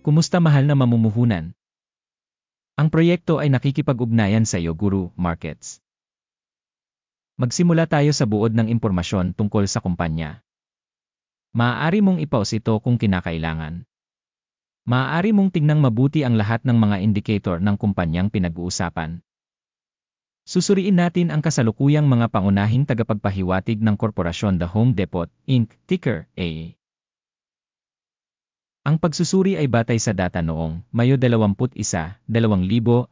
Kumusta mahal na mamumuhunan? Ang proyekto ay nakikipag-ugnayan sa iyo, Guru Markets. Magsimula tayo sa buod ng impormasyon tungkol sa kumpanya. Maaari mong i-pause ito kung kinakailangan. Maaari mong tingnan mabuti ang lahat ng mga indicator ng kumpanyang pinag-uusapan. Susuriin natin ang kasalukuyang mga pangunahing tagapagpahiwatig ng korporasyon The Home Depot, Inc., ticker A. Ang pagsusuri ay batay sa data noong Mayo 21, 2025.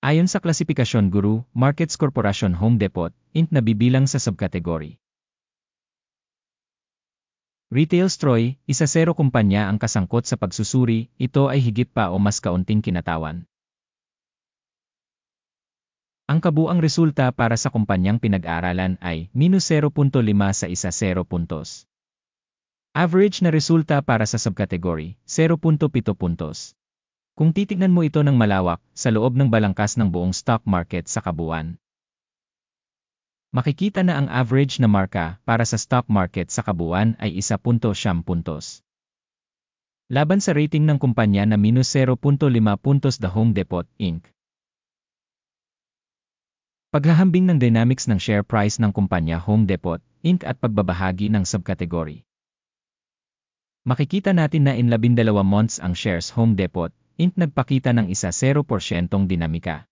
Ayon sa klasifikasyon Guru Markets Corporation Home Depot, Inc. nabibilang sa subkategory. Retail Stroy, 1-0 kumpanya ang kasangkot sa pagsusuri, ito ay higit pa o mas kaunting kinatawan. Ang kabuang resulta para sa kumpanyang pinag-aaralan ay -0.5 sa 10 puntos. Average na resulta para sa subkategory, 0.7 puntos. Kung titignan mo ito ng malawak, sa loob ng balangkas ng buong stock market sa kabuuan, makikita na ang average na marka para sa stock market sa kabuuan ay 1.7 puntos. Laban sa rating ng kumpanya na -0.5 puntos The Home Depot, Inc. Paghahambing ng dynamics ng share price ng kumpanya Home Depot, Inc. at pagbabahagi ng subkategory. Makikita natin na in 12 months ang shares Home Depot, Inc. nagpakita ng 1.0% dinamika.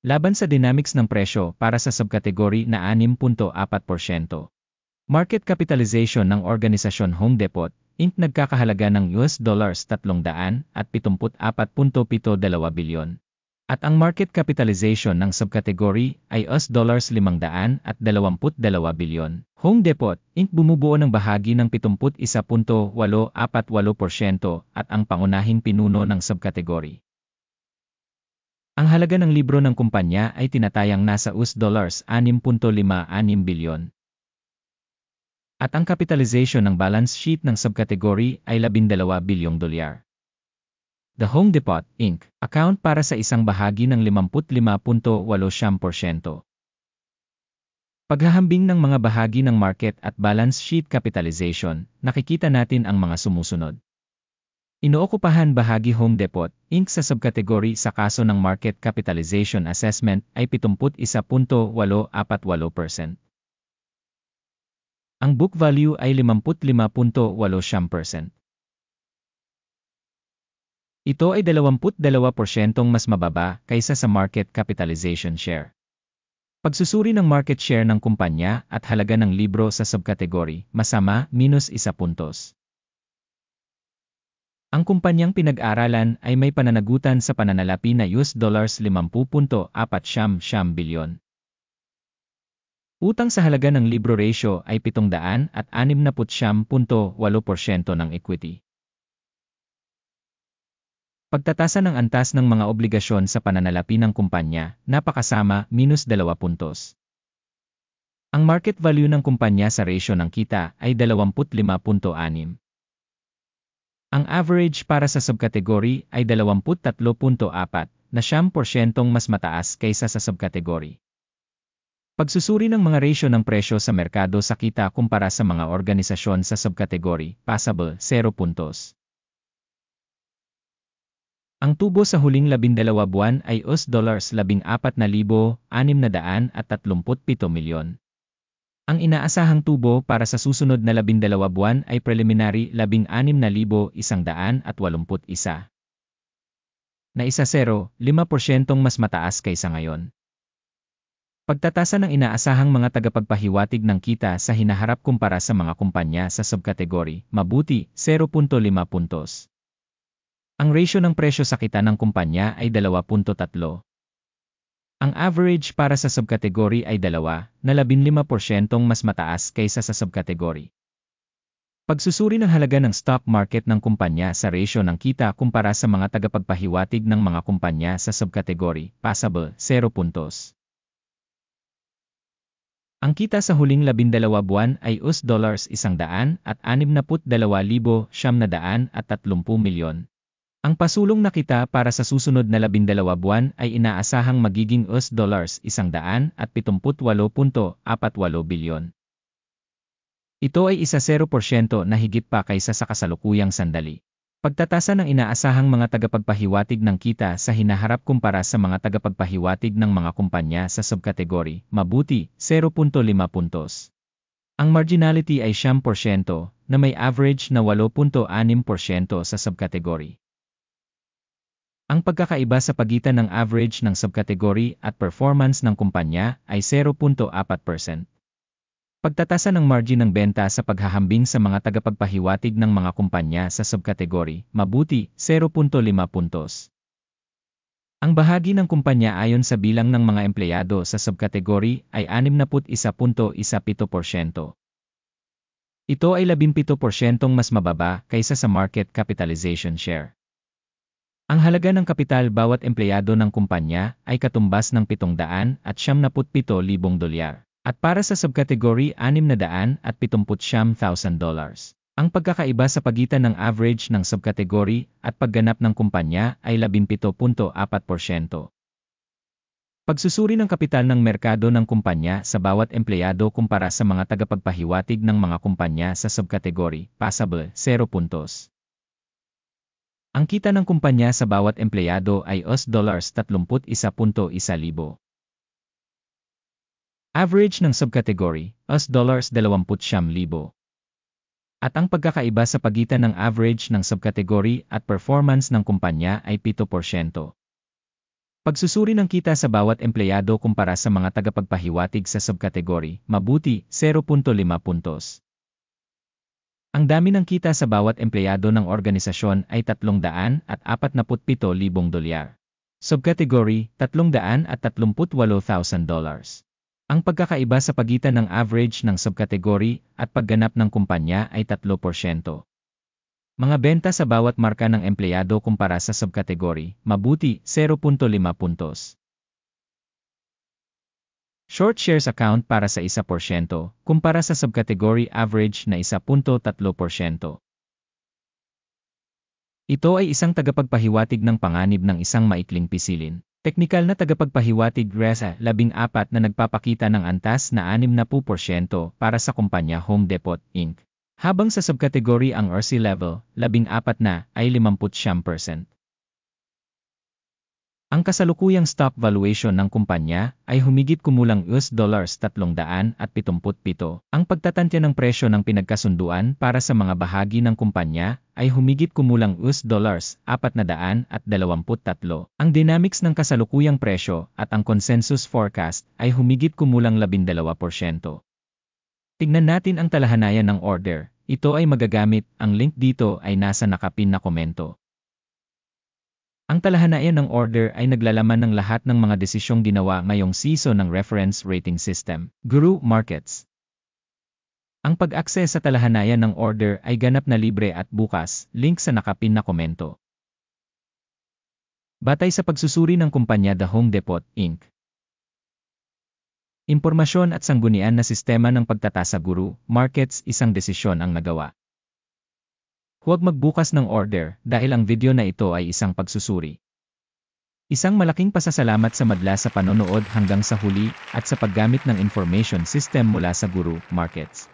Laban sa dynamics ng presyo para sa subkategory na 6.4%. Market capitalization ng organisasyon Home Depot, Inc. nagkakahalaga ng $374.72 bilyon. At ang market capitalization ng subkategory ay $522 bilyon. Home Depot, Inc. bumubuo ng bahagi ng 71.848% at ang pangunahing pinuno ng subkategory. Ang halaga ng libro ng kumpanya ay tinatayang nasa $6.56 bilyon. At ang capitalization ng balance sheet ng subkategory ay $12 bilyong. The Home Depot, Inc. account para sa isang bahagi ng 55.8%. Paghahambing ng mga bahagi ng market at balance sheet capitalization, nakikita natin ang mga sumusunod. Inookupahan bahagi Home Depot, Inc. sa subkategory sa kaso ng market capitalization assessment ay 71.848%. Ang book value ay 55.8%. Ito ay 22% mas mababa kaysa sa market capitalization share. Pagsusuri ng market share ng kumpanya at halaga ng libro sa subkategory, masama, -1 puntos. Ang kumpanyang pinag-aralan ay may pananagutan sa pananalapi na $50.4 bilyon. Utang sa halaga ng libro ratio ay 769.8% ng equity. Pagtatasa ng antas ng mga obligasyon sa pananalapi ng kumpanya, napakasama, -2 puntos. Ang market value ng kumpanya sa ratio ng kita ay 25.6. Ang average para sa subkategory ay 23.4 na 9% mas mataas kaysa sa subkategory. Pagsusuri ng mga ratio ng presyo sa merkado sa kita kumpara sa mga organisasyon sa subkategory, passable, 0 puntos. Ang tubo sa huling 12 buwan ay $14,637 milyon. Ang inaasahang tubo para sa susunod na 12 buwan ay preliminary 16,181. Na 1.05% mas mataas kaysa ngayon. Pagtatasa ng inaasahang mga tagapagpahiwatig ng kita sa hinaharap kumpara sa mga kumpanya sa subkategory, mabuti, 0.5 puntos. Ang ratio ng presyo sa kita ng kumpanya ay 2.3. Ang average para sa subkategory ay 2, na 15% mas mataas kaysa sa subkategory. Pagsusuri ng halaga ng stock market ng kumpanya sa ratio ng kita kumpara sa mga tagapagpahiwatig ng mga kumpanya sa subkategory, passable, 0 puntos. Ang kita sa huling 12 buwan ay $162,930 milyon. Ang pasulong na kita para sa susunod na 12 buwan ay inaasahang magiging $178.48 bilyon. Ito ay isa 0% na higit pa kaysa sa kasalukuyang sandali. Pagtatasa ng inaasahang mga tagapagpahiwatig ng kita sa hinaharap kumpara sa mga tagapagpahiwatig ng mga kumpanya sa subkategory, mabuti, 0.5 puntos. Ang marginality ay 9% na may average na 8.6% sa subkategory. Ang pagkakaiba sa pagitan ng average ng subkategory at performance ng kumpanya ay 0.4%. Pagtatasa ng margin ng benta sa paghahambing sa mga tagapagpahiwatig ng mga kumpanya sa subkategory, mabuti, 0.5 puntos. Ang bahagi ng kumpanya ayon sa bilang ng mga empleyado sa subkategory ay 61.17%. Ito ay 17% mas mababa kaysa sa market capitalization share. Ang halaga ng kapital bawat empleyado ng kumpanya ay katumbas ng $777,000. At para sa subkategory $679,000. Ang pagkakaiba sa pagitan ng average ng subkategory at pagganap ng kumpanya ay 17.4%. Pagsusuri ng kapital ng merkado ng kumpanya sa bawat empleyado kumpara sa mga tagapagpahiwatig ng mga kumpanya sa subkategory, passable, 0 puntos. Ang kita ng kumpanya sa bawat empleyado ay $31.1 libo. Average ng subkategory, $29,000. At ang pagkakaiba sa pagitan ng average ng subkategory at performance ng kumpanya ay 7%. Pagsusuri ng kita sa bawat empleyado kumpara sa mga tagapagpahiwatig sa subkategory, mabuti, 0.5 puntos. Ang dami ng kita sa bawat empleyado ng organisasyon ay $347,000. Subkategory, $338,000. Ang pagkakaiba sa pagitan ng average ng subkategory at pagganap ng kumpanya ay 3%. Mga benta sa bawat marka ng empleyado kumpara sa subkategory, mabuti, 0.5 puntos. Short shares account para sa 1%, kumpara sa subkategory average na 1.3%. Ito ay isang tagapagpahiwatig ng panganib ng isang maikling pisilin. Teknikal na tagapagpahiwatig RESA 14 na nagpapakita ng antas na 60% para sa kumpanya Home Depot, Inc. Habang sa subkategory ang RC level, 14 na ay 59%. Ang kasalukuyang stock valuation ng kumpanya ay humigit kumulang $377. Ang pagtatantya ng presyo ng pinagkasunduan para sa mga bahagi ng kumpanya ay humigit kumulang $423. Ang dynamics ng kasalukuyang presyo at ang consensus forecast ay humigit kumulang 12%. Tignan natin ang talahanayan ng order. Ito ay magagamit, ang link dito ay nasa nakapin na komento. Ang talahanayan ng order ay naglalaman ng lahat ng mga desisyong ginawa ngayong season ng reference rating system, Guru Markets. Ang pag-access sa talahanayan ng order ay ganap na libre at bukas, link sa nakapin na komento. Batay sa pagsusuri ng kumpanya The Home Depot, Inc. Impormasyon at sanggunian na sistema ng pagtatasa Guru Markets, isang desisyon ang nagawa. Huwag magbukas ng order dahil ang video na ito ay isang pagsusuri. Isang malaking pasasalamat sa madla sa panonood hanggang sa huli at sa paggamit ng information system mula sa Guru Markets.